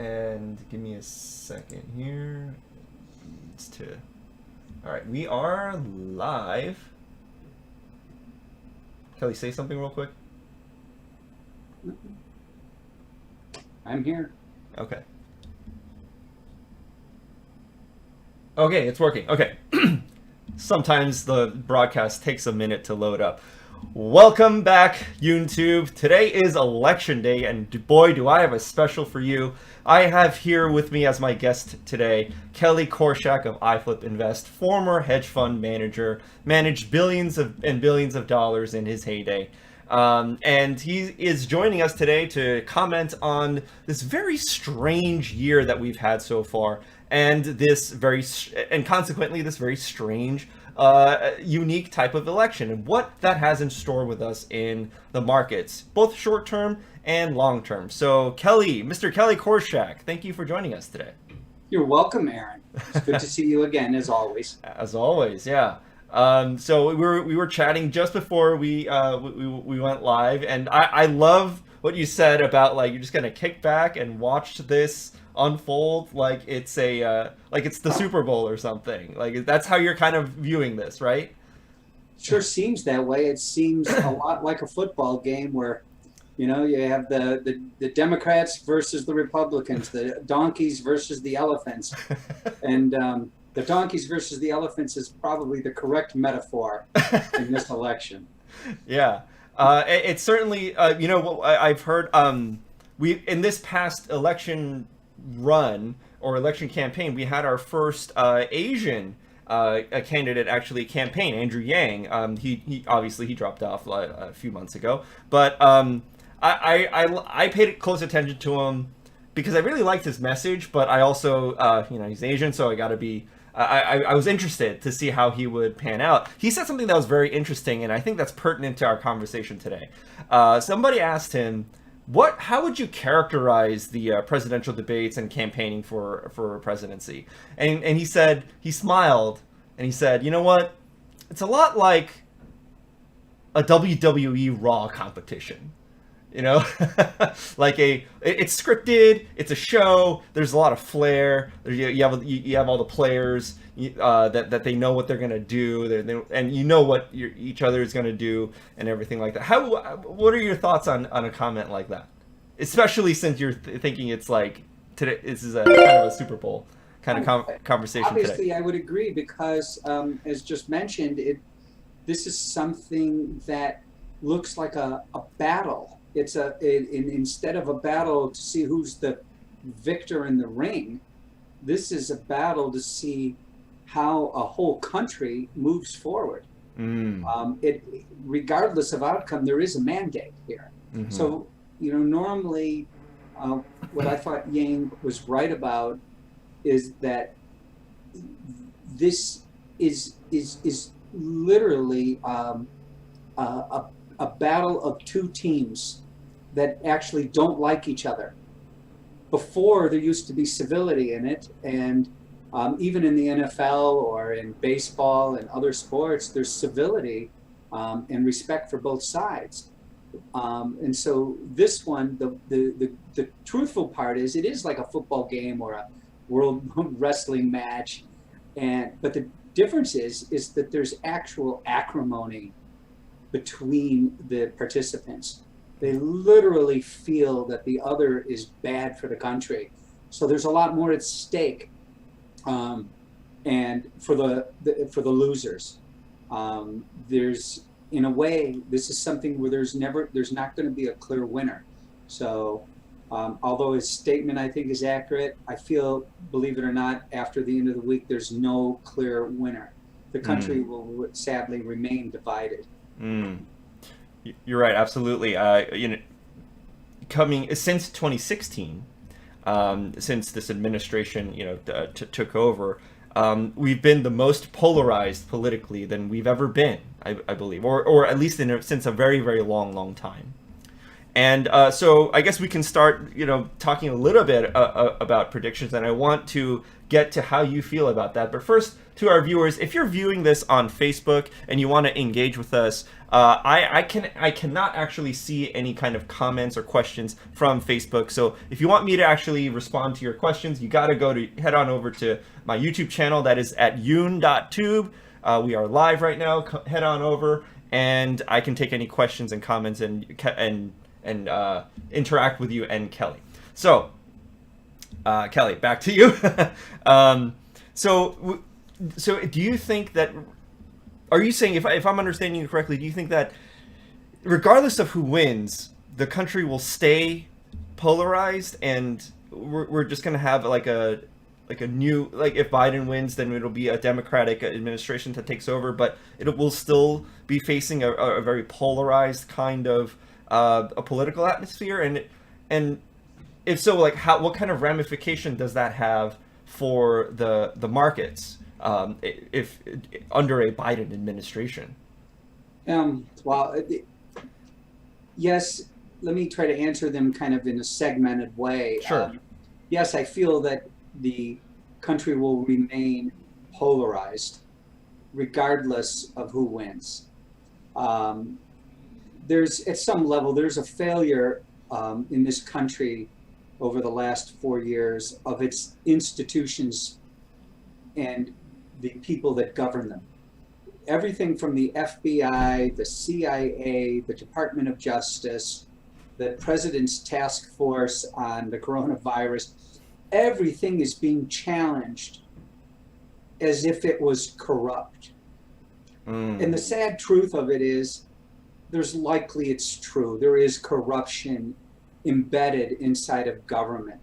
And give me a second here. All right, we are live. Kelly, say something real quick. I'm here. Okay. Okay, it's working. Okay. Sometimes the broadcast takes a minute to load up. Welcome back, YouTube. Today is election day, and boy, do I have a special for you. I have here with me as my guest today, Kelly Korshak of iFlip Invest, former hedge fund manager, managed billions and billions of dollars in his heyday. And he is joining us today to comment on this very strange year that we've had so far, and consequently this very strange unique type of election and what that has in store with us in the markets, both short term and long term. So Kelly, Mr. Kelly Korshak, thank you for joining us today. You're welcome, Aaron. It's good to see you again, as always. As always, yeah. So we were chatting just before we went live, and I love what you said about, like, you're just gonna kick back and watch this unfold like it's the Super Bowl or something. Like, that's how you're kind of viewing this, right? Sure seems that way. It seems a lot like a football game where, you have the Democrats versus the Republicans, the donkeys versus the elephants, and the donkeys versus the elephants is probably the correct metaphor in this election. Yeah, it's certainly what I've heard. We in this past election run or election campaign, we had our first Asian candidate actually campaign, Andrew Yang. He obviously dropped off a few months ago, but I paid close attention to him because I really liked his message. But I also he's Asian, so I got to be. I was interested to see how he would pan out. He said something that was very interesting, and I think that's pertinent to our conversation today. Somebody asked him, how would you characterize the presidential debates and campaigning for presidency? And he said, he smiled, and he said, you know what? It's a lot like a WWE Raw competition. Like it's scripted, it's a show, there's a lot of flair, you have all the players that they know what they're gonna do, and you know what each other is gonna do and everything like that. What are your thoughts on a comment like that, especially since you're thinking it's like today this is a kind of a Super Bowl kind of conversation Obviously today? I would agree because as just mentioned, this is something that looks like a battle. It's instead of a battle to see who's the victor in the ring, this is a battle to see how a whole country moves forward. Regardless of outcome, there is a mandate here. Mm-hmm. So, normally, what I thought Yang was right about is that this is literally a battle of two teams that actually don't like each other. Before, there used to be civility in it, and even in the NFL or in baseball and other sports, there's civility and respect for both sides. And so this one, the truthful part is, it is like a football game or a world wrestling match, but the difference is that there's actual acrimony between the participants. They literally feel that the other is bad for the country. So there's a lot more at stake, and for the losers. There's, in a way, this is something where there's not going to be a clear winner. So although his statement I think is accurate, I feel, believe it or not, after the end of the week, there's no clear winner. The country will sadly remain divided. You're right, absolutely. Coming since 2016, since this administration, took over, we've been the most polarized politically than we've ever been, I believe, or at least since a very, very long time. And so I guess we can start, talking a little bit about predictions, and I want to get to how you feel about that. But first, to our viewers, if you're viewing this on Facebook and you want to engage with us, I cannot actually see any kind of comments or questions from Facebook. So if you want me to actually respond to your questions, you got to head on over to my YouTube channel. That is at yoon.tube. We are live right now. Head on over, and I can take any questions and comments and interact with you and Kelly. So, Kelly, back to you. So do you think that? Are you saying, if I'm understanding you correctly, do you think that regardless of who wins, the country will stay polarized, and we're just gonna have like a new, like, if Biden wins, then it'll be a Democratic administration that takes over, but it will still be facing a very polarized kind of a political atmosphere, and if so, like, what kind of ramification does that have for the markets if under a Biden administration? Well, yes. Let me try to answer them kind of in a segmented way. Sure. Yes, I feel that the country will remain polarized regardless of who wins. There's, at some level, there's a failure in this country over the last 4 years of its institutions and the people that govern them. Everything from the FBI, the CIA, the Department of Justice, the President's task force on the coronavirus, everything is being challenged as if it was corrupt. And the sad truth of it is, it's true, there is corruption embedded inside of government.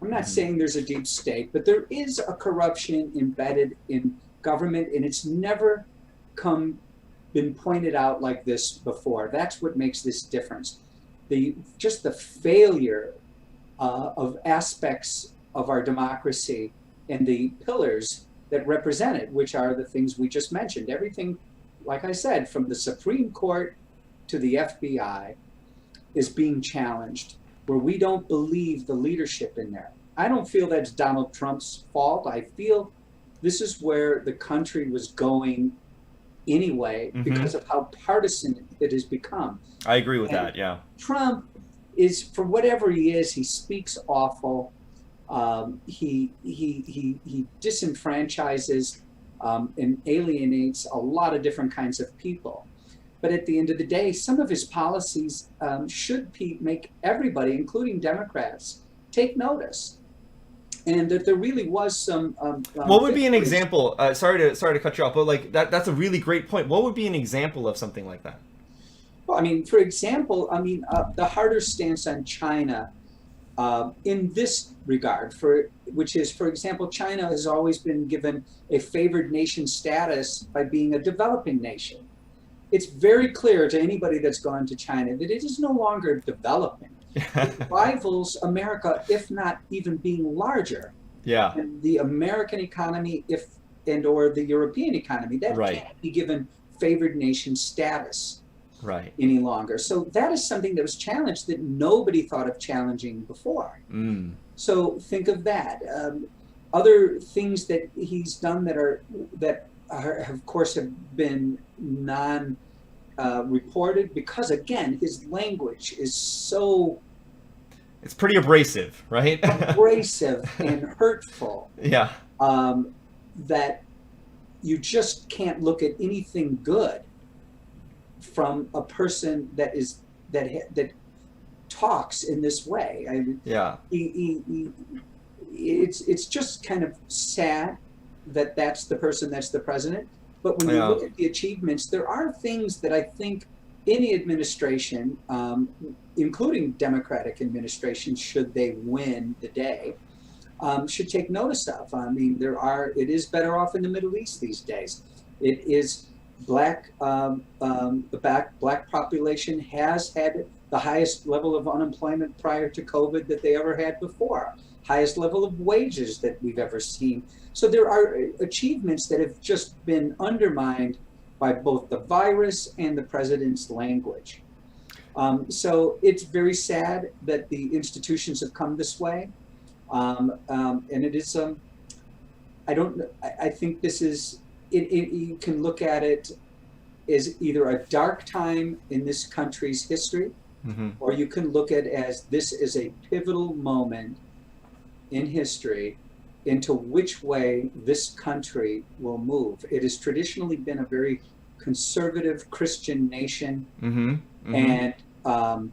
I'm not saying there's a deep state, but there is a corruption embedded in government, and it's never been pointed out like this before. That's what makes this difference. Just the failure of aspects of our democracy and the pillars that represent it, which are the things we just mentioned. Everything, like I said, from the Supreme Court to the FBI, is being challenged, where we don't believe the leadership in there. I don't feel that's Donald Trump's fault. I feel this is where the country was going anyway, because of how partisan it has become. I agree with that, yeah. Trump is, for whatever he is, he speaks awful. He disenfranchises and alienates a lot of different kinds of people. But at the end of the day, some of his policies should make everybody, including Democrats, take notice. And that there really was some. What would be an example? Sorry to cut you off, but like that's a really great point. What would be an example of something like that? Well, I mean, for example, the harder stance on China in this regard, which is, for example, China has always been given a favored nation status by being a developing nation. It's very clear to anybody that's gone to China that it is no longer developing. It rivals America, if not even being larger. Yeah. And the American economy, or the European economy, that can't be given favored nation status any longer. So that is something that was challenged that nobody thought of challenging before. So think of that. Other things that he's done that of course have been reported, because again, his language is so, it's pretty abrasive, right? abrasive and hurtful. Yeah. That you just can't look at anything good from a person that talks in this way. Yeah. It's just kind of sad that that's the person that's the president. But when you look at the achievements, there are things that I think any administration, including Democratic administrations, should they win the day, should take notice of. I mean, it is better off in the Middle East these days. It is the black population has had the highest level of unemployment prior to COVID that they ever had before, highest level of wages that we've ever seen. So there are achievements that have just been undermined by both the virus and the president's language. So it's very sad that the institutions have come this way. And it is, I don't. I think this is. You can look at it as either a dark time in this country's history, Mm-hmm. or you can look at it as this is a pivotal moment in history into which way this country will move. It has traditionally been a very conservative Christian nation, Mm-hmm. Mm-hmm.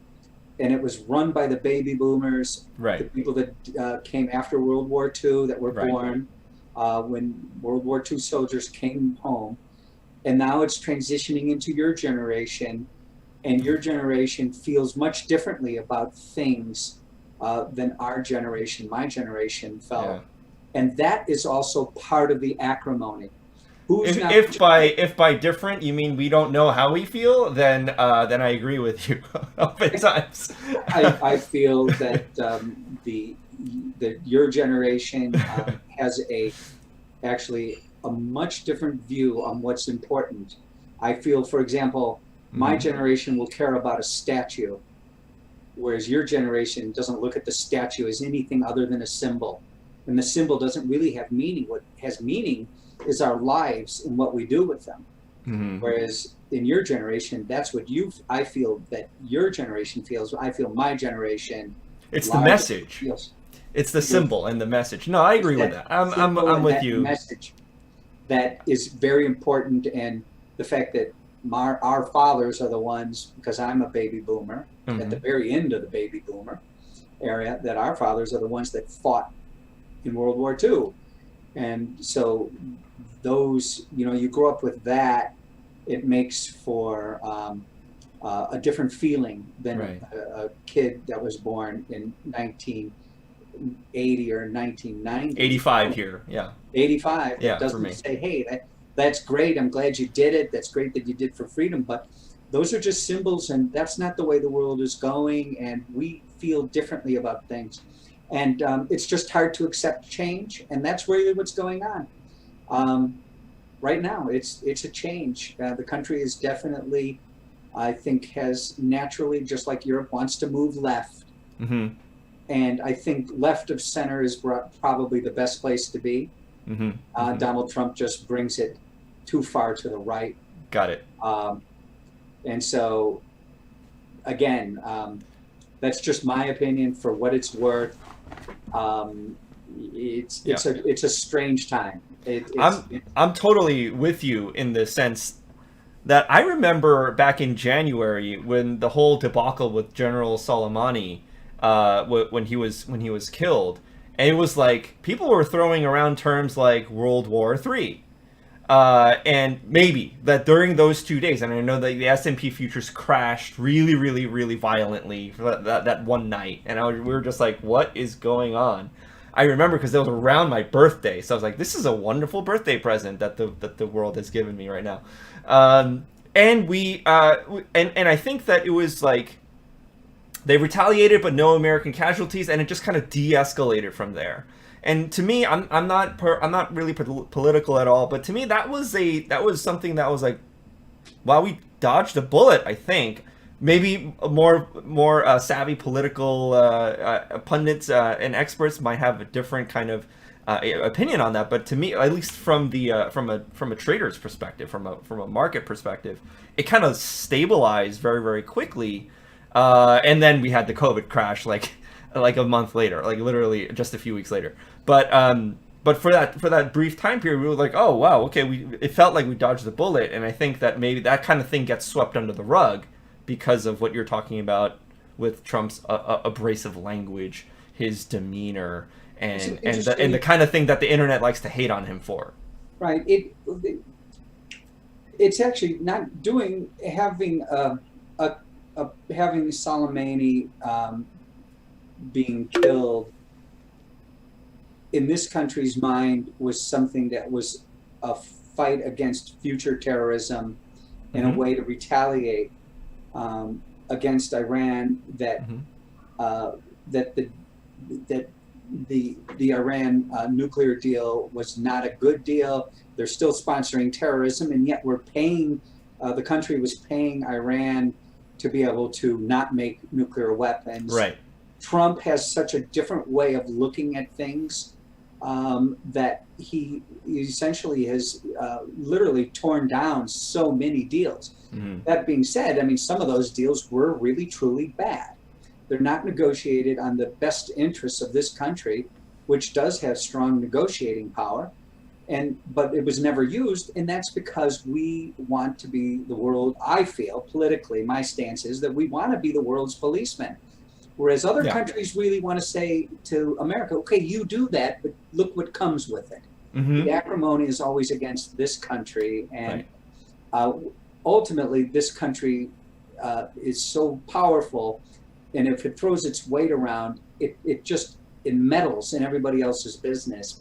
And it was run by the baby boomers, the Right. people that came after World War II, that were Right. born when World War II soldiers came home. And now it's transitioning into your generation, and your generation feels much differently about things than our generation, my generation felt. Yeah. And that is also part of the acrimony. Who's not If by different you mean we don't know how we feel, then I agree with you oftentimes. I feel that your generation has actually a much different view on what's important. I feel, for example, my Mhm. generation will care about a statue, whereas your generation doesn't look at the statue as anything other than a symbol. And the symbol doesn't really have meaning. What has meaning is our lives and what we do with them. Mhm. Whereas in your generation, that's what I feel that your generation feels. I feel my generation It's the lives message. feels. It's the symbol and the message. No, I agree with that. Symbol I'm and with that you. message that is very important, and the fact that our fathers are the ones, because I'm a baby boomer, at the Mhm. very end of the baby boomer area, that our fathers are the ones that fought in World War II. And so those, you grow up with that, it makes for a different feeling than Right. a kid that was born in 1980 or 1990. 85 here. Yeah. 85. Yeah, It for doesn't me. say, hey, that's great. I'm glad you did it. That's great that you did for freedom. But those are just symbols, and that's not the way the world is going. And we feel differently about things. And it's just hard to accept change. And that's really what's going on. Right now, it's a change. The country is definitely, I think, has naturally, just like Europe, wants to move left. Mhm. And I think left of center is probably the best place to be. Mhm. Mhm. Donald Trump just brings it too far to the right. Got it. And so, again, that's just my opinion for what it's worth. It's a strange time. I'm totally with you in the sense that I remember back in January when the whole debacle with General Soleimani, when he was killed, and it was like people were throwing around terms like World War III, and maybe that during those 2 days, and I know that the S&P futures crashed really, really, really violently for that one night, and we were just like, what is going on? I remember because it was around my birthday, so I was like, "This is a wonderful birthday present that the world has given me right now," and and I think that it was like they retaliated, but no American casualties, and it just kind of de-escalated from there. And to me, I'm not really political at all, but to me that was something that was like, wow, we dodged a bullet. I think maybe more savvy political pundits and experts might have a different kind of opinion on that. But to me, at least from the from a trader's perspective, from a market perspective, it kind of stabilized very, very quickly. And then we had the COVID crash like a month later, like literally just a few weeks later. But for that brief time period, we were like, oh wow, okay, it felt like we dodged the bullet, and I think that maybe that kind of thing gets swept under the rug because of what you're talking about with Trump's abrasive language, his demeanor, and the kind of thing that the internet likes to hate on him for. Right. It's actually not having Soleimani being killed in this country's mind was something that was a fight against future terrorism and Mhm. a way to retaliate against Iran that Mhm. that the Iran nuclear deal was not a good deal. They're still sponsoring terrorism, and yet the country was paying Iran to be able to not make nuclear weapons. Right. Trump has such a different way of looking at things that he essentially has literally torn down so many deals. That being said, I mean, some of those deals were really, truly bad. They're not negotiated on the best interests of this country, which does have strong negotiating power. But it was never used, and that's because we want to be the world. I feel politically, my stance is that we want to be the world's policeman, whereas other countries really want to say to America, "Okay, you do that, but look what comes with it." The acrimony is always against this country, and ultimately, this country is so powerful, and if it throws its weight around, it meddles in everybody else's business.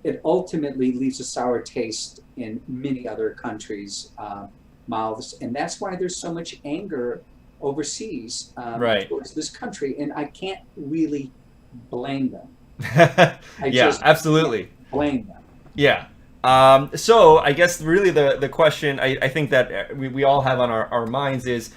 It ultimately leaves a sour taste in many other countries' mouths, and that's why there's so much anger overseas towards this country, and I can't really blame them. Absolutely blame them. Yeah. So I guess really the question I think that we all have on our minds is,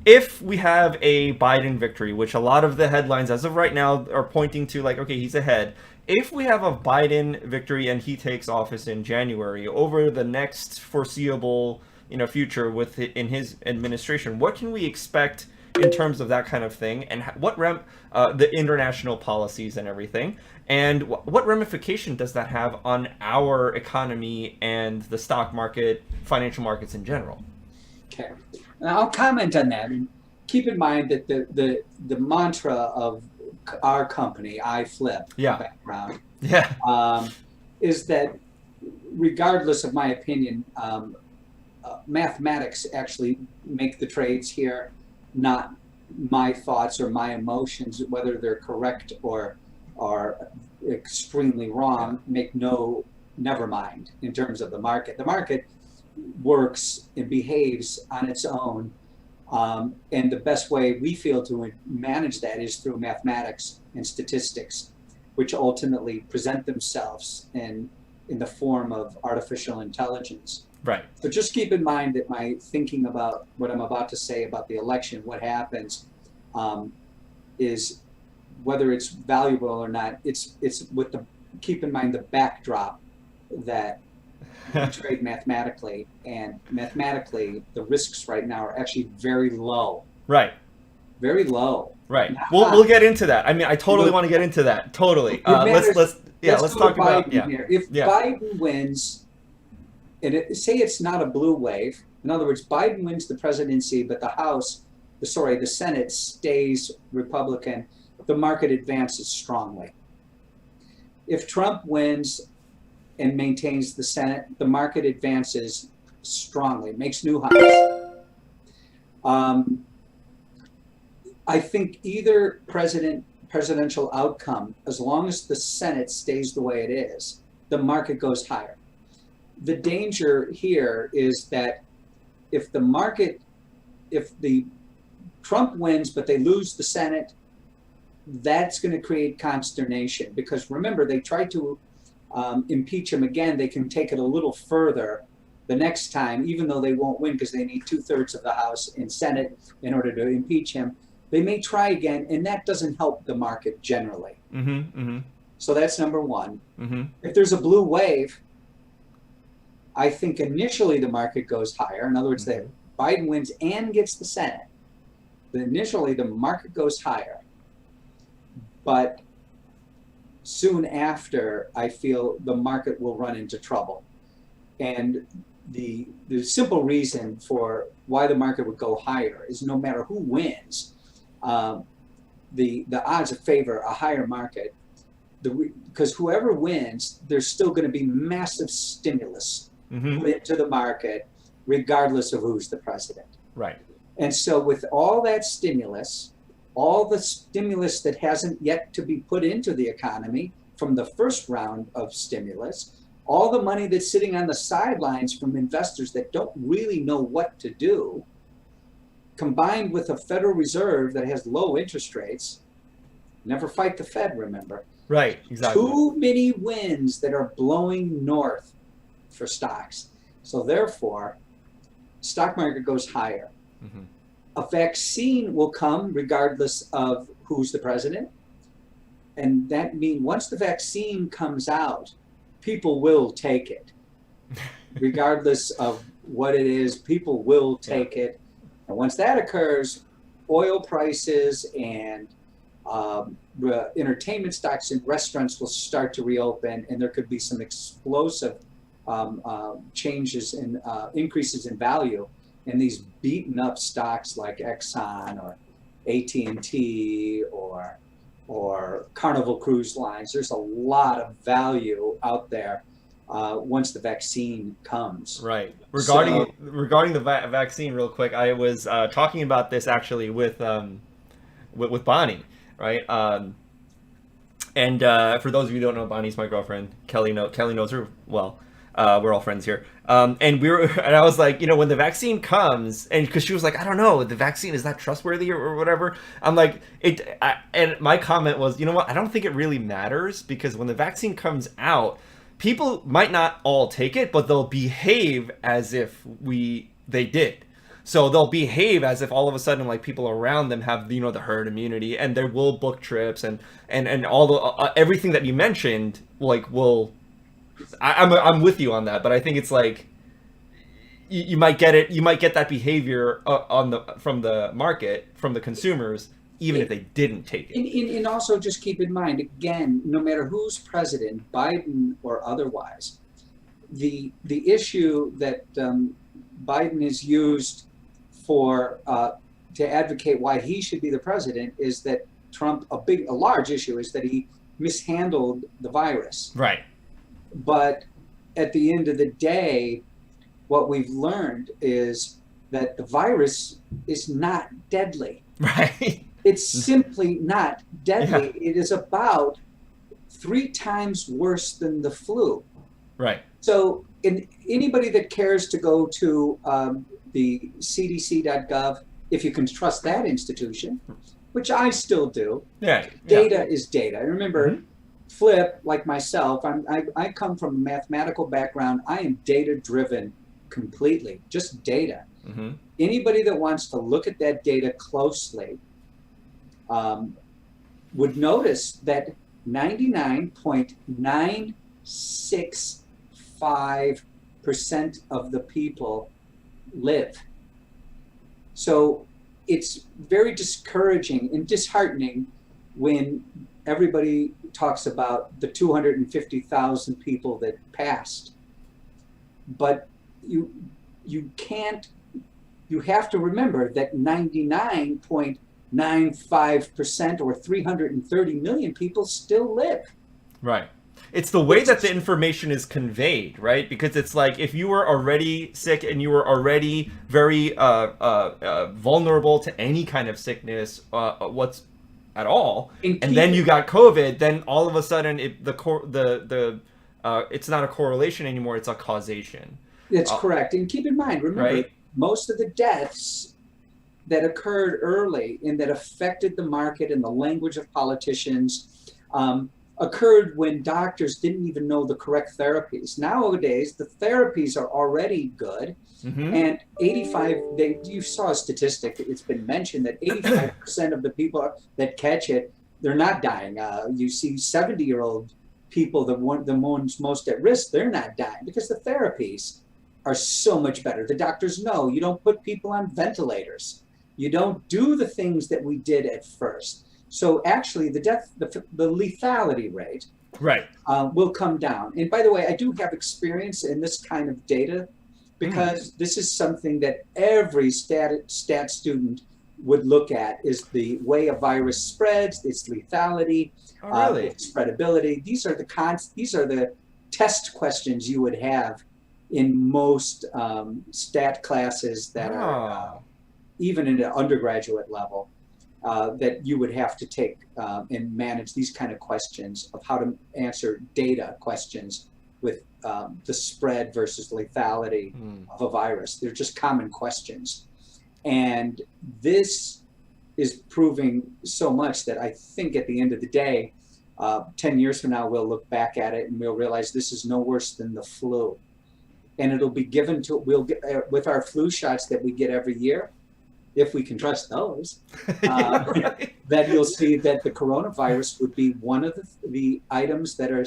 if we have a Biden victory, which a lot of the headlines as of right now are pointing to, like, okay, he's ahead. If we have a Biden victory and he takes office in January, over the next foreseeable, future in his administration, what can we expect in terms of that kind of thing, and what the international policies and everything, and what ramification does that have on our economy and the stock market, financial markets in general? Okay, and I'll comment on that. And keep in mind that the mantra of our company, iFlip, background, is that regardless of my opinion, mathematics actually make the trades here, not my thoughts or my emotions, whether they're correct or extremely wrong, never mind in terms of the market. The market works and behaves on its own. And the best way we feel to manage that is through mathematics and statistics, which ultimately present themselves in the form of artificial intelligence. Right. So just keep in mind that my thinking about what I'm about to say about the election, what happens, is whether it's valuable or not. It's keep in mind the backdrop that we trade mathematically, and mathematically the risks right now are actually very low. Right. Very low. Right. We'll get into that. I mean, I totally want to get into that. Totally. Let's talk about here. If Biden wins, and say it's not a blue wave. In other words, Biden wins the presidency, but the Senate stays Republican. The market advances strongly. If Trump wins and maintains the Senate, the market advances strongly, makes new highs. I think either presidential outcome, as long as the Senate stays the way it is, the market goes higher. The danger here is that if the Trump wins but they lose the Senate, that's going to create consternation, because remember, they tried to impeach him again. They can take it a little further the next time, even though they won't win because they need 2/3 of the House and Senate in order to impeach him. They may try again, and that doesn't help the market generally. So that's number one. If there's a blue wave, I think initially the market goes higher. In other words, that Biden wins and gets the Senate. But initially the market goes higher. But soon after, I feel the market will run into trouble. And the simple reason for why the market would go higher is no matter who wins, the odds favor a higher market. Because whoever wins, there's still going to be massive stimulus put into the market, regardless of who's the president. Right. And so with all that stimulus, all the stimulus that hasn't yet to be put into the economy from the first round of stimulus, all the money that's sitting on the sidelines from investors that don't really know what to do, combined with a Federal Reserve that has low interest rates, never fight the Fed, remember? Right, exactly. Too many winds that are blowing north for stocks. So therefore, stock market goes higher. A vaccine will come regardless of who's the president. and that means once the vaccine comes out, people will take it, regardless of what it is. People will take it, and once that occurs, oil prices and entertainment stocks and restaurants will start to reopen, and there could be some explosive changes and increases in value. And these beaten up stocks like Exxon or AT&T or Carnival Cruise Lines, there's a lot of value out there once the vaccine comes. Right. Regarding the vaccine, real quick, I was talking about this actually with Bonnie, right? And for those of you who don't know, Bonnie's my girlfriend. Kelly knows her well. We're all friends here. And I was like, when the vaccine comes, and because she was like, I don't know, the vaccine is not trustworthy or whatever. I'm like, and my comment was, you know what? I don't think it really matters, because when the vaccine comes out, people might not all take it, but they'll behave as if they did. So they'll behave as if all of a sudden, like, people around them have, the herd immunity, and they will book trips and all the everything that you mentioned, like, will. I'm with you on that, but I think it's like you might get it. You might get that behavior from the market, from the consumers, even if they didn't take it. And also just keep in mind, again, no matter who's president, Biden or otherwise, the issue that Biden has used for to advocate why he should be the president is that Trump, a large issue is that he mishandled the virus. Right. But at the end of the day, what we've learned is that the virus is not deadly. Right. It's simply not deadly. Yeah. It is about 3 times worse than the flu. Right. So anybody that cares to go to the CDC.gov, if you can trust that institution, which I still do, data is data. Remember, Flip, like myself, I come from a mathematical background. I am data-driven completely, just data. Mm-hmm. Anybody that wants to look at that data closely would notice that 99.965% of the people live. So it's very discouraging and disheartening when everybody talks about the 250,000 people that passed. But you have to remember that 99.95% or 330 million people still live. Right. It's the way that the information is conveyed, right? Because it's like, if you were already sick and you were already very vulnerable to any kind of sickness, at all, and then you got COVID, then all of a sudden it's not a correlation anymore, it's a causation. That's correct. And keep in mind, remember, most of the deaths that occurred early and that affected the market and the language of politicians occurred when doctors didn't even know the correct therapies. Nowadays, the therapies are already good. Mm-hmm. And you saw a statistic, it's been mentioned that 85% of the people that catch it, they're not dying. You see 70-year-old people, the ones most at risk, they're not dying because the therapies are so much better. The doctors know you don't put people on ventilators. You don't do the things that we did at first. So actually the lethality rate will come down. And by the way, I do have experience in this kind of data, because this is something that every stat student would look at, is the way a virus spreads, its lethality, its spreadability. These are the test questions you would have in most stat classes that are even in an undergraduate level, that you would have to take and manage these kind of questions of how to answer data questions with the spread versus lethality of a virus. They're just common questions. And this is proving so much that I think at the end of the day, 10 years from now, we'll look back at it and we'll realize this is no worse than the flu. And it'll be given to, we'll get, with our flu shots that we get every year, if we can trust those, Yeah, right. that you'll see that the coronavirus would be one of the items that are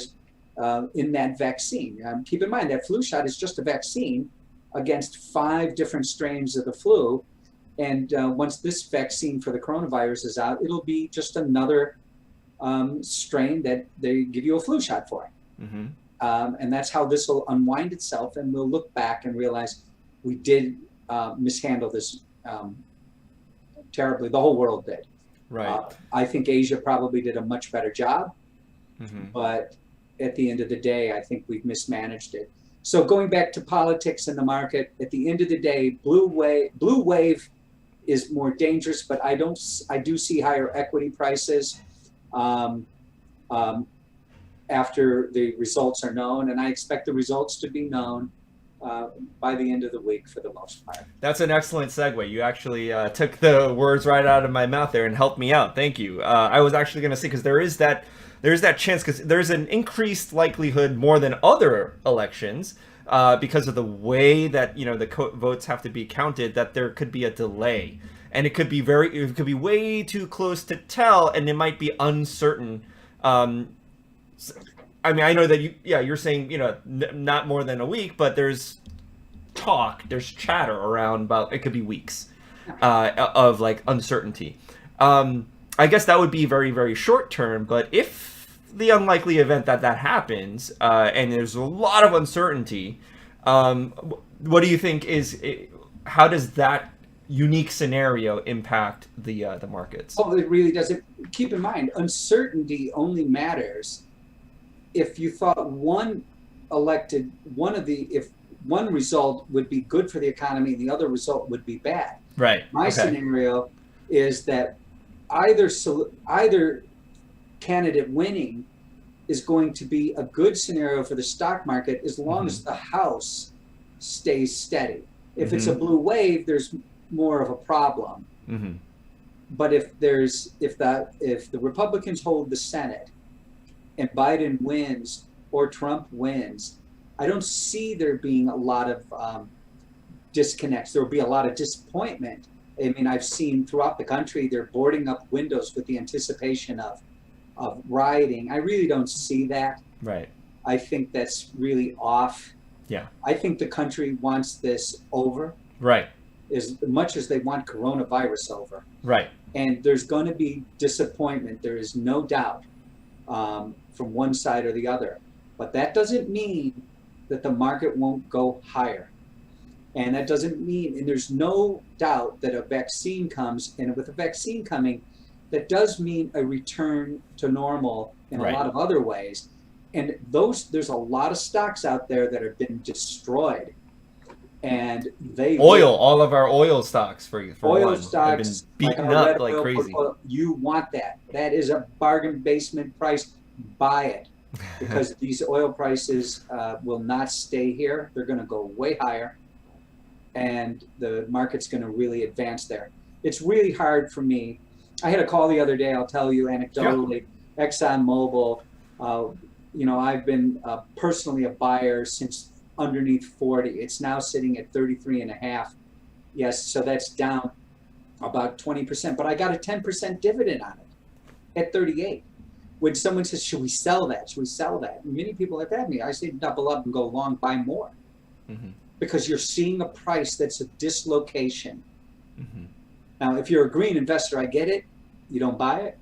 in that vaccine. Keep in mind that flu shot is just a vaccine against 5 different strains of the flu. And once this vaccine for the coronavirus is out, it'll be just another strain that they give you a flu shot for. Mm-hmm. And that's how this will unwind itself. And we'll look back and realize we did mishandle this terribly. The whole world did. Right. I think Asia probably did a much better job. Mm-hmm. But at the end of the day, I think we've mismanaged it. So going back to politics and the market, at the end of the day, blue wave is more dangerous, but I do see higher equity prices after the results are known, and I expect the results to be known by the end of the week for the most part. That's an excellent segue. You actually took the words right out of my mouth there and helped me out. Thank you. I was actually going to say, because there is that chance, because there's an increased likelihood more than other elections because of the way that the votes have to be counted, that there could be a delay, and it could be way too close to tell, and it might be uncertain. I mean, I know that you're saying not more than a week, but there's chatter around about it could be weeks of like uncertainty. I guess that would be very, very short term, but if the unlikely event that happens, and there's a lot of uncertainty, what do you think how does that unique scenario impact the markets? Oh, it really doesn't. Keep in mind, uncertainty only matters if you thought if one result would be good for the economy and the other result would be bad. Right. My scenario is that either candidate winning is going to be a good scenario for the stock market as long as the house stays steady. If it's a blue wave, there's more of a problem. Mm-hmm. But if the Republicans hold the Senate and Biden wins or Trump wins, I don't see there being a lot of disconnects. There will be a lot of disappointment. I mean, I've seen throughout the country, they're boarding up windows with the anticipation of rioting. I really don't see that. Right. I think that's really off. Yeah. I think the country wants this over. Right. As much as they want coronavirus over. Right. And there's going to be disappointment. There is no doubt from one side or the other. But that doesn't mean that the market won't go higher. And that doesn't mean, and there's no doubt that a vaccine comes, and with a vaccine coming, that does mean a return to normal in a lot of other ways. And there's a lot of stocks out there that have been destroyed. And all of our oil stocks for oil one, stocks have been beaten up like crazy. You want that. That is a bargain basement price. Buy it. Because these oil prices will not stay here. They're going to go way higher. And the market's going to really advance there. It's really hard for me. I had a call the other day, I'll tell you anecdotally, ExxonMobil. I've been personally a buyer since underneath 40. It's now sitting at 33 and a half. Yes, so that's down about 20%. But I got a 10% dividend on it at 38. When someone says, should we sell that? Should we sell that? And many people have had me. I say, double up and go long, buy more. Mm-hmm. Because you're seeing a price that's a dislocation. Mm-hmm. Now, if you're a green investor, I get it. You don't buy it.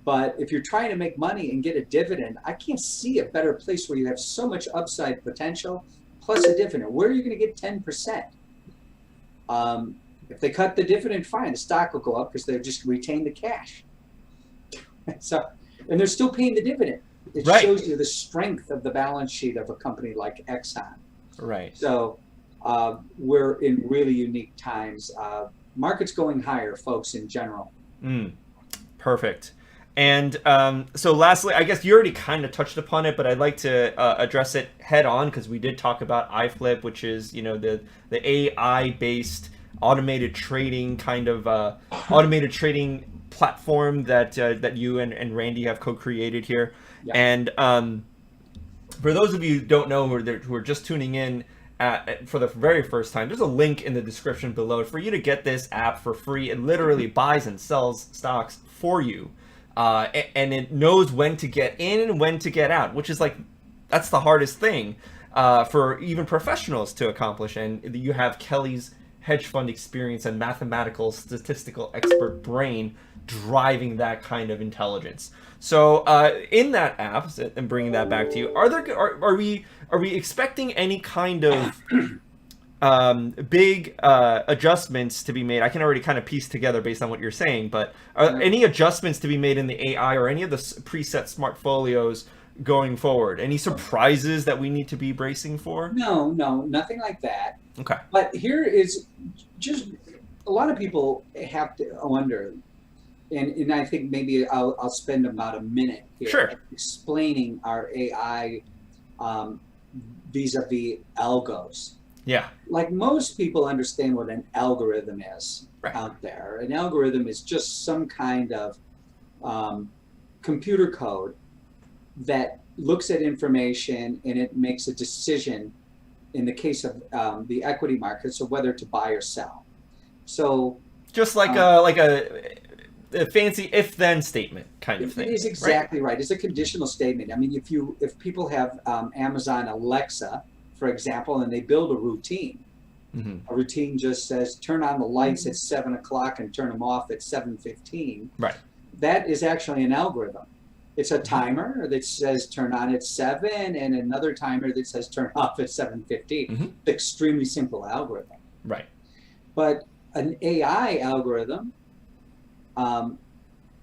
But if you're trying to make money and get a dividend, I can't see a better place where you have so much upside potential plus a dividend. Where are you going to get 10%? If they cut the dividend, fine. The stock will go up because they'll just retain the cash. And they're still paying the dividend. It shows you the strength of the balance sheet of a company like Exxon. Right. So we're in really unique times. Market's going higher, folks, in general. Perfect. And so lastly, I guess you already kind of touched upon it, but I'd like to address it head on because we did talk about iFlip, which is, the AI-based automated trading automated trading platform that you and Randy have co-created here. Yeah. And for those of you who don't know, who are just tuning in, for the very first time, there's a link in the description below for you to get this app for free. It literally buys and sells stocks for you, and it knows when to get in and when to get out, which is like, that's the hardest thing for even professionals to accomplish. And you have Kelly's hedge fund experience and mathematical statistical expert brain driving that kind of intelligence. So in that app, and bringing that back to you, are we expecting any kind of big adjustments to be made? I can already kind of piece together based on what you're saying, but are any adjustments to be made in the AI or any of the preset smartfolios going forward? Any surprises that we need to be bracing for? No, nothing like that. Okay. But here is just a lot of people have to wonder, and I think maybe I'll spend about a minute here Sure. explaining our AI vis-a-vis algos. Yeah. Like most people understand what an algorithm is Right. out there. An algorithm is just some kind of computer code that looks at information and it makes a decision in the case of the equity markets of whether to buy or sell. So Just like a fancy if-then statement kind of thing. it is exactly right. It's a conditional statement. I mean, if people have Amazon Alexa, for example, and they build a routine, Mm-hmm. a routine just says turn on the lights at 7 o'clock and turn them off at 7:15. Right. That is actually an algorithm. It's a timer that says turn on at 7 and another timer that says turn off at 7:15. Mm-hmm. Extremely simple algorithm. Right. But an AI algorithm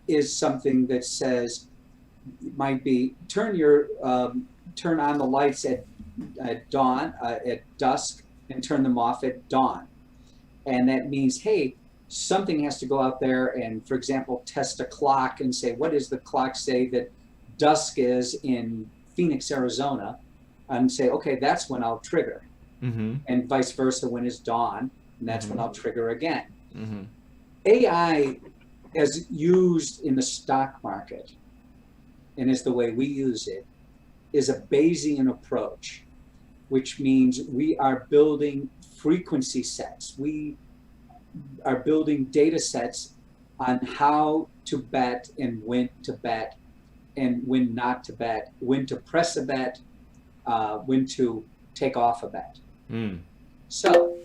is something that says, might be turn on the lights at dawn, at dusk, and turn them off at dawn. And that means, hey, something has to go out there and, for example, test a clock and say, what does the clock say that dusk is in Phoenix, Arizona? And say, okay, that's when I'll trigger. Mm-hmm. And vice versa, when is dawn, and that's when I'll trigger again. Mm-hmm. AI, as used in the stock market, and is the way we use it, is a Bayesian approach, which means we are building frequency sets. We are building data sets on how to bet and when to bet and when not to bet, when to press a bet, when to take off a bet. Mm. So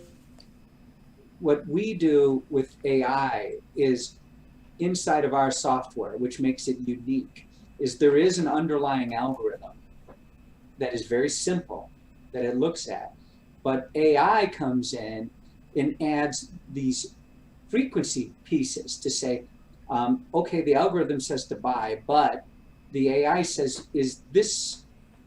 what we do with AI is inside of our software, which makes it unique, is there is an underlying algorithm that is very simple that it looks at, but AI comes in and adds these frequency pieces to say, okay, the algorithm says to buy, but the AI says, is this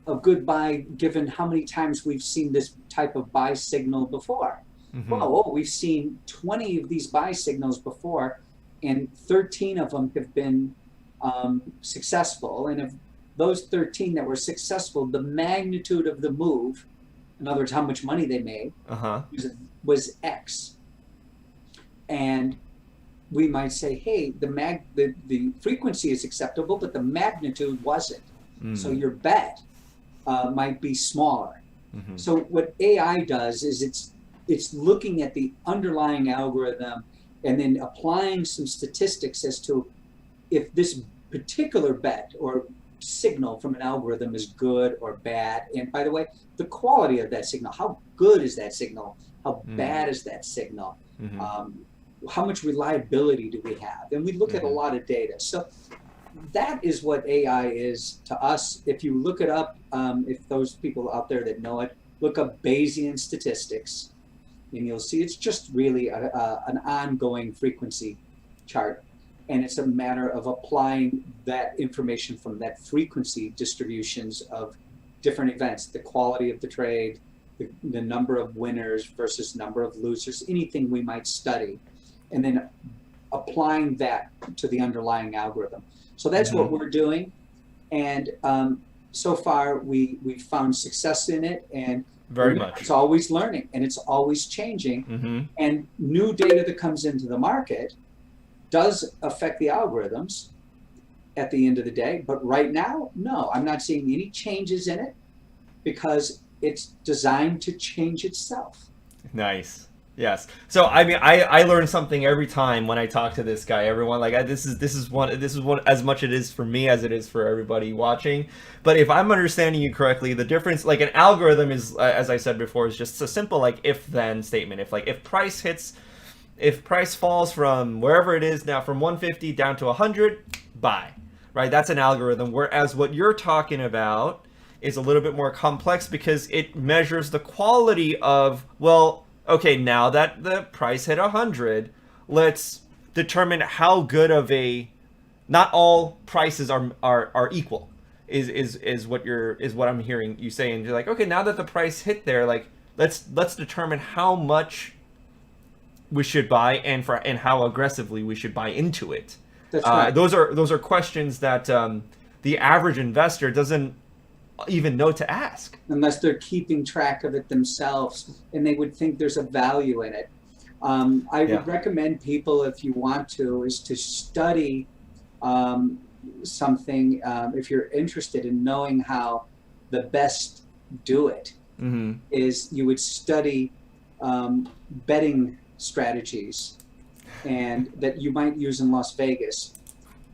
a good buy given how many times we've seen this type of buy signal before? Mm-hmm. Well, we've seen 20 of these buy signals before, and 13 of them have been successful. And if those 13 that were successful, the magnitude of the move, in other words, how much money they made, Uh-huh. was X. And we might say, hey, the frequency is acceptable, but the magnitude wasn't. Mm. So your bet might be smaller. Mm-hmm. So what AI does is it's looking at the underlying algorithm and then applying some statistics as to if this particular bet or signal from an algorithm is good or bad. And by the way, the quality of that signal, how good is that signal? How bad is that signal? Mm-hmm. How much reliability do we have? And we look at a lot of data. So that is what AI is to us. If you look it up, if those people out there that know it, look up Bayesian statistics, and you'll see it's just really an ongoing frequency chart. And it's a matter of applying that information from that frequency distributions of different events, the quality of the trade, the number of winners versus number of losers, anything we might study, and then applying that to the underlying algorithm. So that's what we're doing. And so far we found success in it, and Very much. it's always learning and it's always changing. Mm-hmm. And new data that comes into the market does affect the algorithms at the end of the day. But right now, no, I'm not seeing any changes in it, because it's designed to change itself. Nice. Yes. So I mean, I learn something every time when I talk to this guy. Everyone like this is one as much it is for me as it is for everybody watching. But if I'm understanding you correctly, the difference, like an algorithm, is as I said before, is just a simple like if then statement. If price falls from wherever it is now from 150 down to 100, buy. Right? That's an algorithm. Whereas what you're talking about is a little bit more complex because it measures the quality of, well, okay, now that the price hit 100, let's determine how good of a, not all prices are equal is what I'm hearing you saying. You're like, okay, now that the price hit there, like let's determine how much we should buy and how aggressively we should buy into it. That's right. Those are questions that the average investor doesn't even know to ask. Unless they're keeping track of it themselves and they would think there's a value in it. I Yeah. would recommend people, if you want to, is to study something, if you're interested in knowing how the best do it, Mm-hmm. is you would study betting strategies and that you might use in Las Vegas.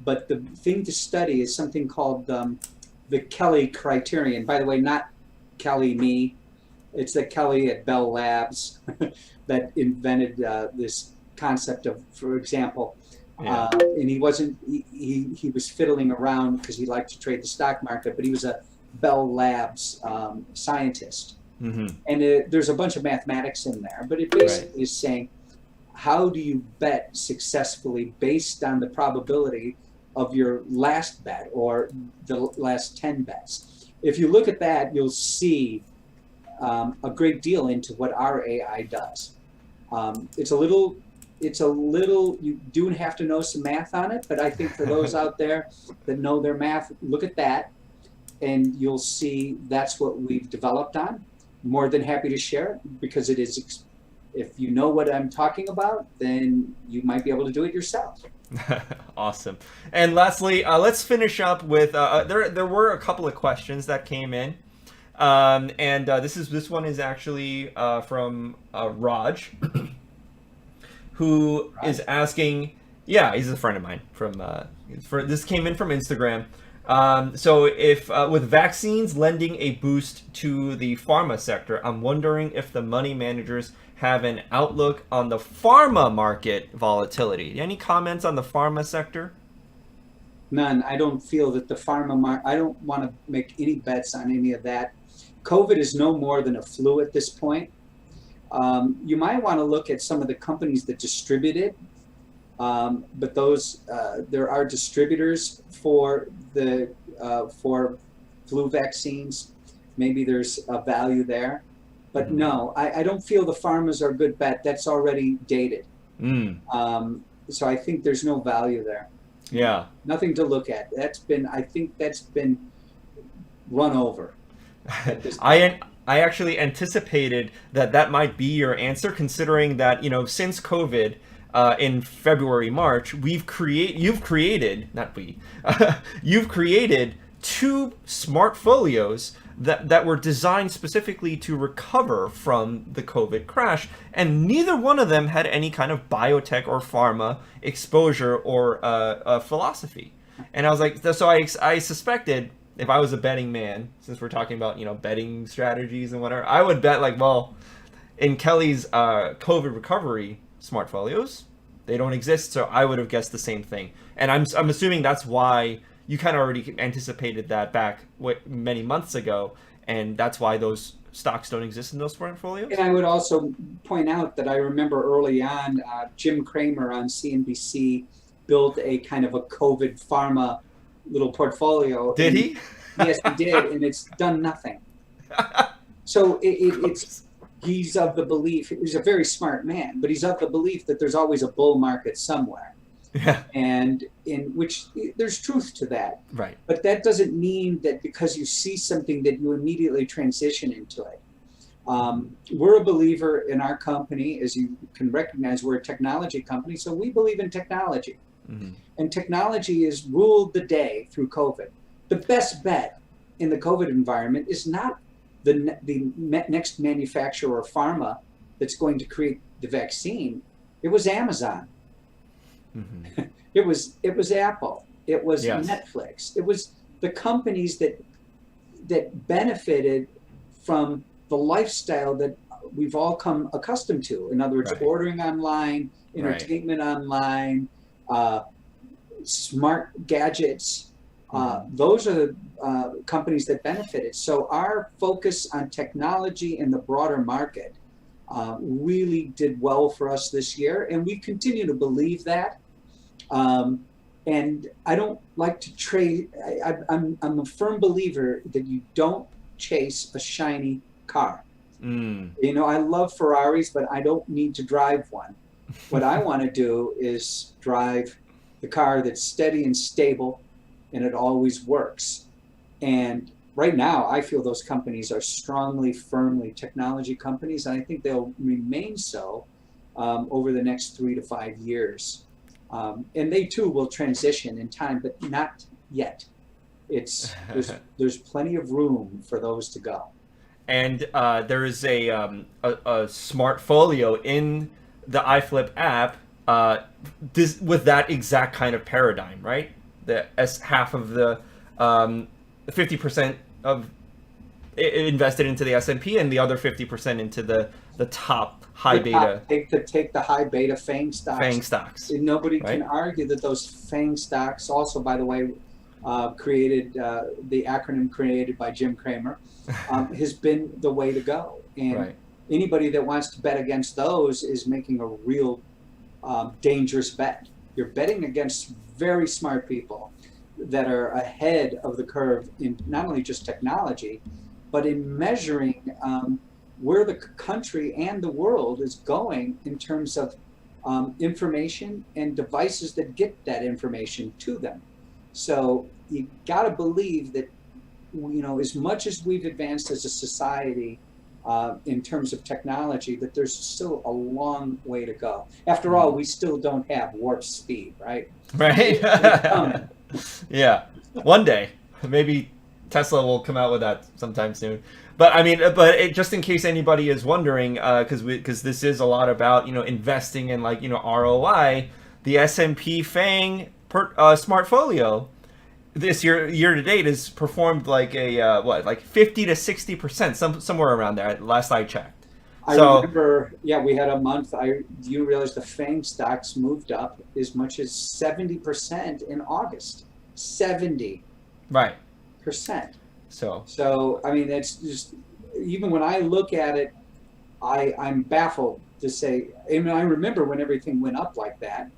But the thing to study is something called the Kelly criterion. By the way, not Kelly me. It's the Kelly at Bell Labs that invented this concept of, for example, Yeah. and he wasn't, he was fiddling around because he liked to trade the stock market, but he was a Bell Labs scientist. Mm-hmm. And there's a bunch of mathematics in there, but it basically is saying, how do you bet successfully based on the probability of your last bet or the last 10 bets? If you look at that, you'll see a great deal into what our AI does. It's a little, you do have to know some math on it, but I think for those out there that know their math, look at that and you'll see that's what we've developed on. More than happy to share it because it is, if you know what I'm talking about, then you might be able to do it yourself. Awesome. And lastly, let's finish up with there were a couple of questions that came in, and this one is actually from Raj, who is asking. Yeah, he's a friend of mine from. This came in from Instagram. So if with vaccines lending a boost to the pharma sector, I'm wondering if the money managers have an outlook on the pharma market volatility. Any comments on the pharma sector? None. I don't feel that the pharma I don't want to make any bets on any of that. COVID is no more than a flu at this point. You might want to look at some of the companies that distribute it. But those there are distributors for the for flu vaccines. Maybe there's a value there, but no, I don't feel the pharmas are a good bet. That's already dated. So I think there's no value there. Yeah, Nothing to look at. I think that's been run over. I actually anticipated that might be your answer, considering that since COVID. In February, March, you've created two smart folios that were designed specifically to recover from the COVID crash, and neither one of them had any kind of biotech or pharma exposure or philosophy. And I was like, so I suspected, if I was a betting man, since we're talking about betting strategies and whatever, I would bet like, well, in Kelly's COVID recovery smart folios, they don't exist, so I would have guessed the same thing. And I'm assuming that's why you kind of already anticipated that back many months ago, and that's why those stocks don't exist in those portfolios. And I would also point out that I remember early on, Jim Cramer on CNBC built a kind of a COVID pharma little portfolio. Did he? Yes, he did, and it's done nothing. So it's. He's of the belief, he's a very smart man, but he's of the belief that there's always a bull market somewhere. Yeah. And in which there's truth to that. Right. But that doesn't mean that because you see something that you immediately transition into it. We're a believer in our company, as you can recognize, we're a technology company, so we believe in technology. Mm-hmm. And technology has ruled the day through COVID. The best bet in the COVID environment is not next manufacturer of pharma that's going to create the vaccine, it was Amazon. Mm-hmm. It was Apple. It was Yes. Netflix. It was the companies that benefited from the lifestyle that we've all come accustomed to. In other words, Right. ordering online, entertainment online, smart gadgets. Those are the companies that benefited. So our focus on technology in the broader market really did well for us this year, and we continue to believe that. And I don't like to trade. I'm a firm believer that you don't chase a shiny car. Mm. You know, I love Ferraris, but I don't need to drive one. What I want to do is drive the car that's steady and stable, and it always works. And right now, I feel those companies are strongly, firmly technology companies, and I think they'll remain so over the next 3 to 5 years. And they too will transition in time, but not yet. There's plenty of room for those to go. And there is a Smartfolio in the iFlip app with that exact kind of paradigm, right? Half of the 50% of invested into the S&P, and the other 50% into the top high beta. Take the high beta FANG stocks. FANG stocks. And nobody right? can argue that those FANG stocks, also, by the way, created the acronym created by Jim Cramer, has been the way to go. And right. anybody that wants to bet against those is making a real dangerous bet. You're betting against very smart people that are ahead of the curve in not only just technology, but in measuring where the country and the world is going in terms of information and devices that get that information to them. So you got to believe that, you know, as much as we've advanced as a society in terms of technology, that there's still a long way to go. After all, we still don't have warp speed, right? Right. Yeah. One day, maybe Tesla will come out with that sometime soon. But I mean, just in case anybody is wondering, because this is a lot about, you know, investing in, like, you know, ROI. The S&P FANG Smartfolio this year to date has performed like a like 50 to 60%, somewhere around there. Last I checked. I remember, we had a month. You realize the FANG stocks moved up as much as 70% in August. 70%. Right. So I mean, that's just, even when I look at it, I'm baffled to say. I mean, I remember when everything went up like that,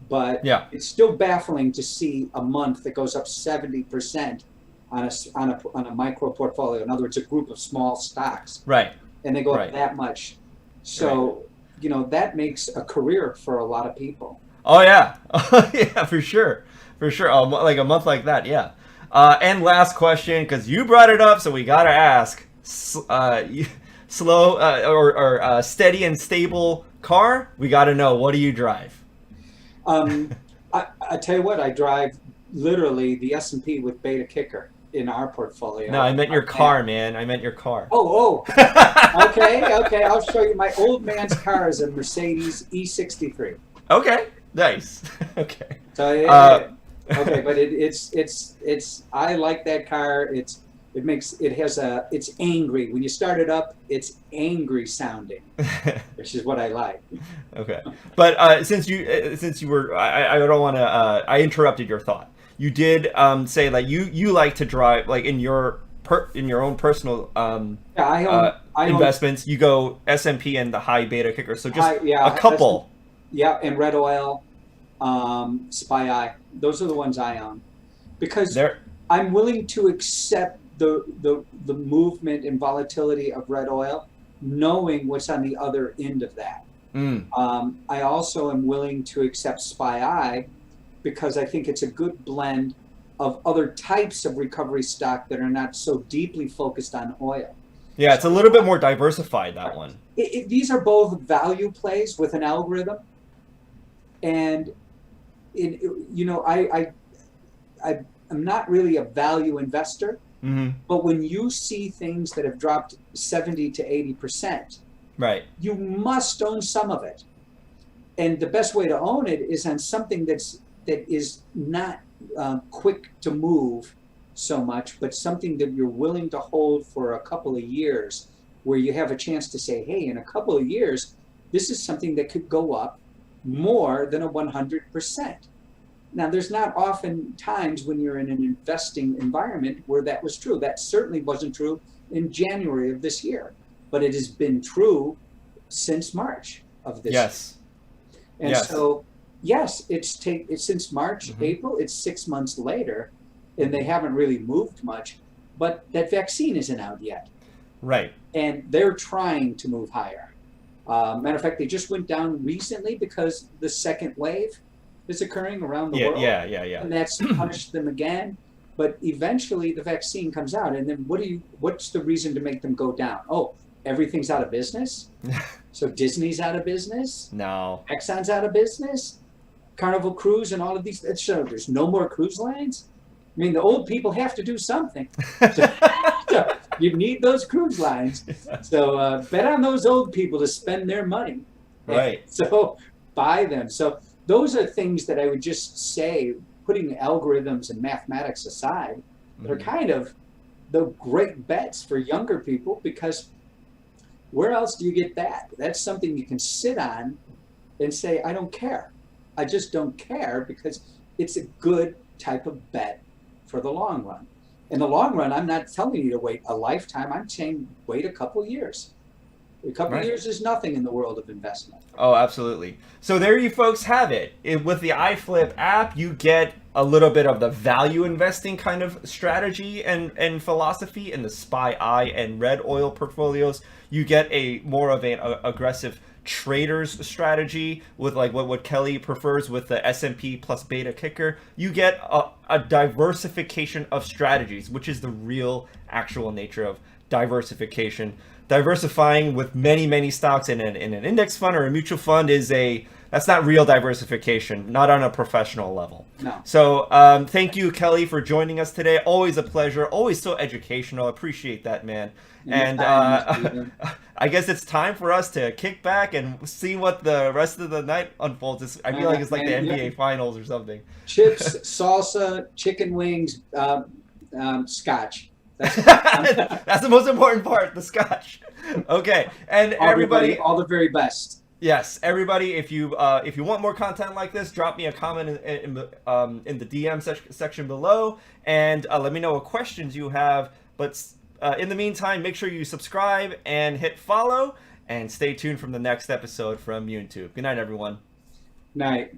but it's still baffling to see a month that goes up 70% on a micro portfolio. In other words, a group of small stocks. Right. And they go up that much. So, you know, that makes a career for a lot of people. Oh yeah. Yeah, for sure. Like a month like that, yeah. And last question, because you brought it up, so we gotta ask: slow or steady and stable car? We gotta know. What do you drive? I tell you what, I drive literally the S&P with Beta Kicker in our portfolio. No, I meant your car, man. I meant your car. Oh. Okay. I'll show you. My old man's car is a Mercedes E63. Okay, nice. Okay. So okay, but it's I like that car. It's angry. When you start it up, it's angry sounding, which is what I like. Okay, but since you were, I don't want to. I interrupted your thought. You did say that you like to drive, like in your own personal I own investments. You go S&P and the high beta kicker. So just a couple. And Red Oil, SPY Eye. Those are the ones I own, because I'm willing to accept the movement and volatility of Red Oil, knowing what's on the other end of that. I also am willing to accept SPY Eye, because I think it's a good blend of other types of recovery stock that are not so deeply focused on oil. Yeah, it's a little bit more diversified, that one. These are both value plays with an algorithm. And, I'm not really a value investor. Mm-hmm. But when you see things that have dropped 70 to 80%, Right. you must own some of it. And the best way to own it is on something that is not quick to move so much, but something that you're willing to hold for a couple of years, where you have a chance to say, hey, in a couple of years, this is something that could go up more than a 100%. Now, there's not often times when you're in an investing environment where that was true. That certainly wasn't true in January of this year, but it has been true since March of this year. Yes. And Yes. so, yes, it's since March, Mhm. April, it's 6 months later, and they haven't really moved much, but that vaccine isn't out yet. Right. And they're trying to move higher. Matter of fact, they just went down recently because the second wave is occurring around the Yeah. world, Yeah. Yeah. Yeah. and that's punished them again. But eventually, the vaccine comes out, and then what's the reason to make them go down? Oh, everything's out of business. So Disney's out of business. No. Exxon's out of business. Carnival Cruise and all of these. So there's no more cruise lines. I mean, the old people have to do something. So you need those cruise lines. So bet on those old people to spend their money. Right. So buy them. So those are things that I would just say, putting algorithms and mathematics aside, they're Mhm. kind of the great bets for younger people, because where else do you get that? That's something you can sit on and say, I don't care. I just don't care, because it's a good type of bet for the long run. In the long run, I'm not telling you to wait a lifetime. I'm saying wait a couple years. A couple Right. years is nothing in the world of investment. Oh, absolutely. So there you folks have it. With the iFlip app, you get a little bit of the value investing kind of strategy and philosophy in the SPY-I and Red Oil portfolios. You get a more of an aggressive trader's strategy with like what Kelly prefers with the S&P plus beta kicker. You get a diversification of strategies, which is the real actual nature of diversification. Diversifying with many stocks in an index fund or a mutual fund that's not real diversification, not on a professional level. No. So thank you, Kelly, for joining us today. Always a pleasure. Always so educational. Appreciate that, man. And Anytime, I guess it's time for us to kick back and see what the rest of the night unfolds. I feel like it's like the NBA Finals or something. Chips, salsa, chicken wings, scotch. That's the most important part, the scotch. Okay, and everybody, all the very best. yes, everybody, if you want more content like this, drop me a comment in the DM section below, and let me know what questions you have. But in the meantime, make sure you subscribe and hit follow, and stay tuned from the next episode from YouTube. Good night, everyone. Night.